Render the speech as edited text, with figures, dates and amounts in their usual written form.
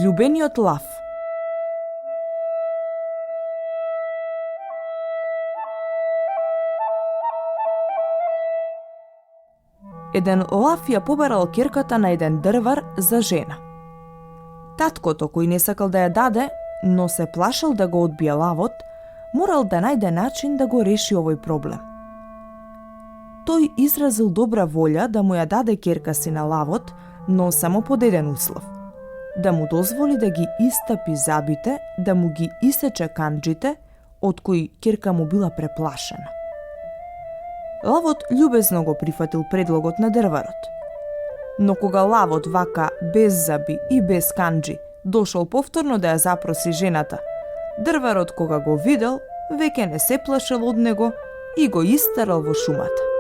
Влюбениот лав. Еден лав ја побарал ќерката на еден дрвар за жена. Таткото, кој не сакал да ја даде, но се плашал да го одбие лавот, морал да најде начин да го реши овој проблем. Тој изразил добра волја да му ја даде ќерка си на лавот, но само под еден услов: да му дозволи да ги истапи забите, да му ги исече канџите, од кои ќерка му била преплашена. Лавот љубезно го прифатил предлогот на дрварот. Но кога лавот вака без заби и без канџи дошол повторно да ја запроси жената, дрварот кога го видел, веќе не се плашел од него и го истерал во шумата.